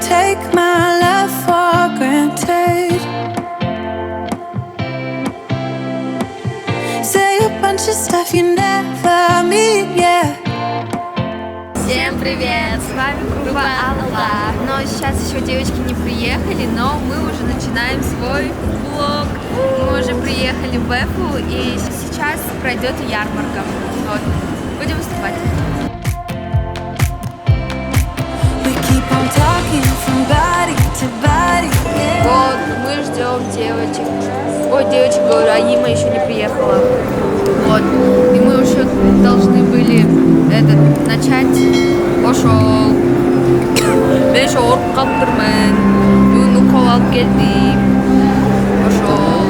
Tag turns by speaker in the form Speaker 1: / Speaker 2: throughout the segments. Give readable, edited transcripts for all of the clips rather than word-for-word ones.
Speaker 1: take my love for granted. Say a bunch of stuff you never mean, yeah.
Speaker 2: Всем привет! С вами группа Алга. Но сейчас еще девочки не приехали, но мы уже начинаем свой влог. Мы уже приехали в Эфу, и сейчас пройдет ярмарка. Вот. Будем выступать. Вот, мы ждем девочек. Ой, девочек, говорю, а Има еще не приехала. Вот. И мы уже должны были начать. Пошел. Ben şu ork kaptırmen. Yunu koval geldi. Пошел.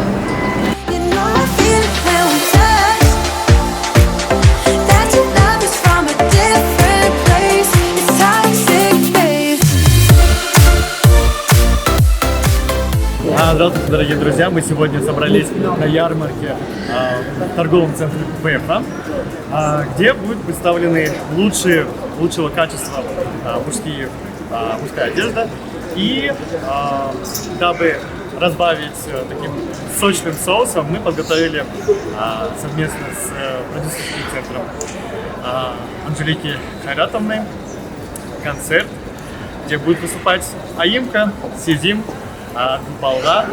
Speaker 3: Здравствуйте, дорогие друзья! Мы сегодня собрались на ярмарке в торговом центре ВЭФа, где будут представлены лучшего качества мужская одежда. И дабы разбавить таким сочным соусом, мы подготовили совместно с продюсерским центром Анжелики Кайратовны концерт, где будет выступать Аимка, Сизим, группа Алга.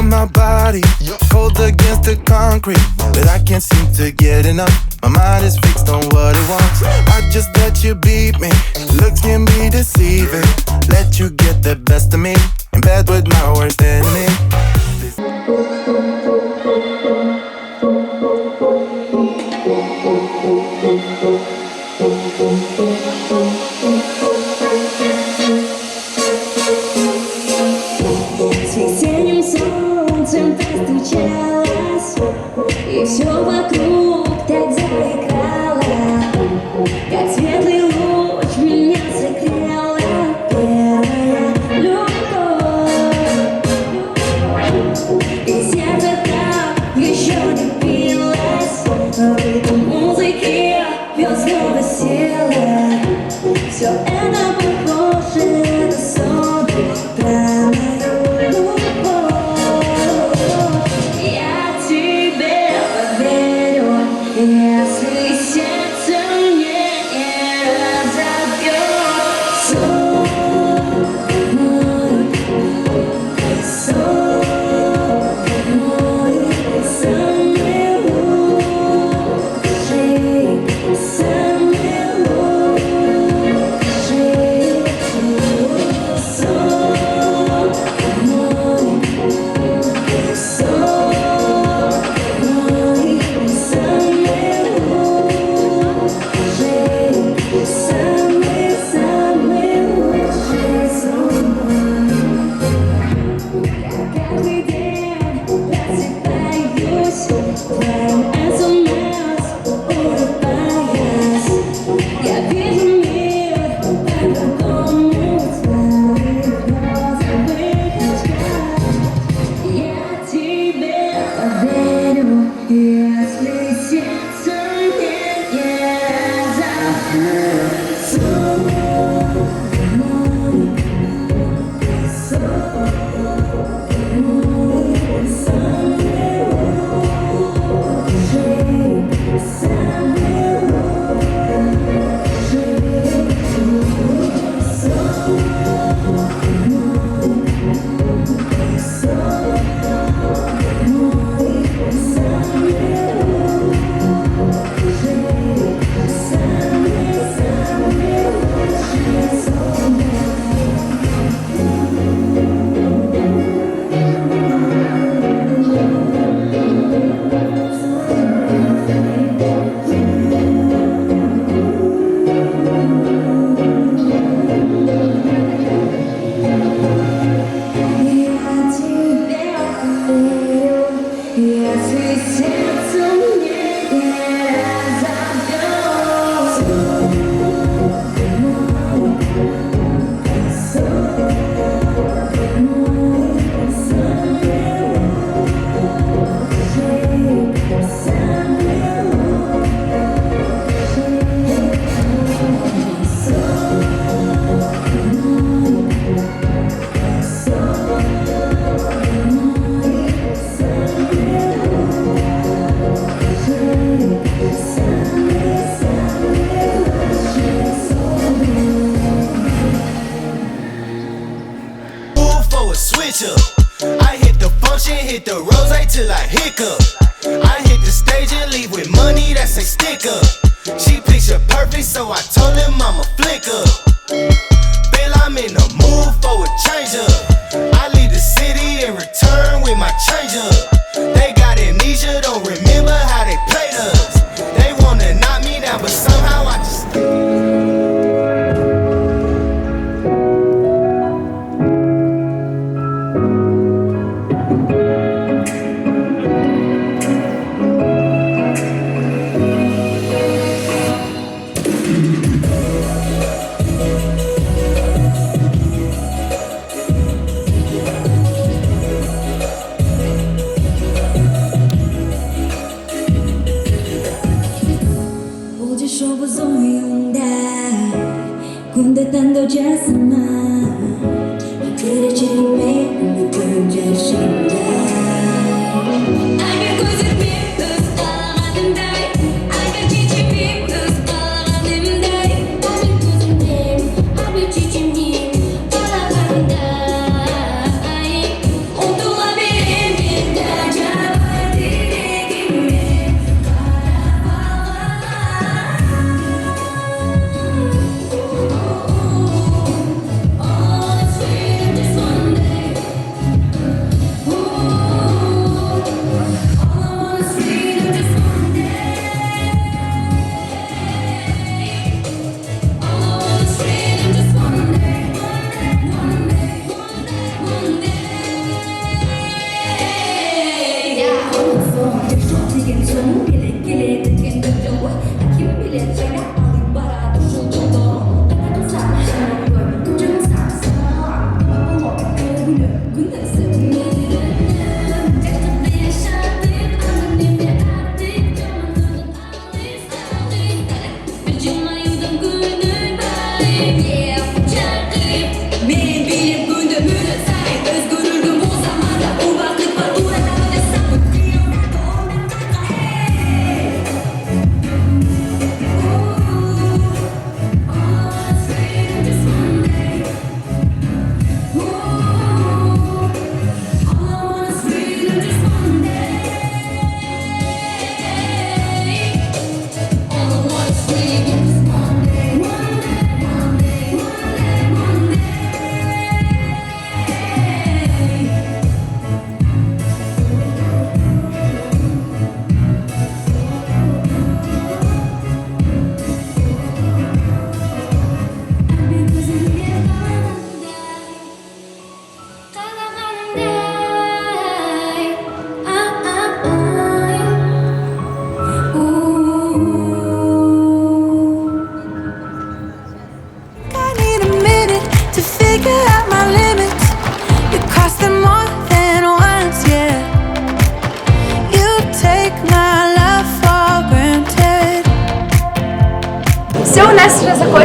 Speaker 4: my body, cold against the concrete, but I can't seem to get enough. My mind is fixed on what it wants. I just let you beat me. Looks can be deceiving. Let you get the best of me. In bed with my worst enemy.
Speaker 5: С весенним солнцем ты встречалась, и все вокруг так заиграло, как светлый луч меня согрела первая любовь. И сердце так еще не билось, в ритм музыки я снова села. Все это похоже на сон про мою любовь. Я тебе поверю, если сердце мне не разобьет. Сон мой, самый лучший, самый лучший. Сон мой, самый лучший сон мой. Я каждый день просыпаюсь в твоем СМС, улыбаясь. Я вижу мир по-другому в твоих розовых очках. Я тебе поверю, если сердце мне не разобьет. Сон мой, самый лучший, самый
Speaker 6: hit the rose till I hiccup. I hit the stage and leave with money that say stick up. She picture perfect, so I told him I'ma flick up. Feel I'm in the mood for a change up. I leave the city and return with my change up. They got amnesia, don't remember how they played us. They wanna knock me down, but somehow I just
Speaker 5: tanto jasma, querer te ver, me perder chegar. I can go to people's all day. I can teach you people's all day. I can go to them, I can teach you all day. Onto a bit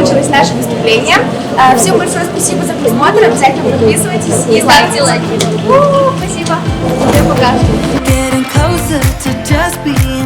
Speaker 7: закончилось наше выступление. Всем большое спасибо за просмотр. Обязательно подписывайтесь и ставьте лайки. Спасибо. Всем пока.
Speaker 1: Getting closer to just being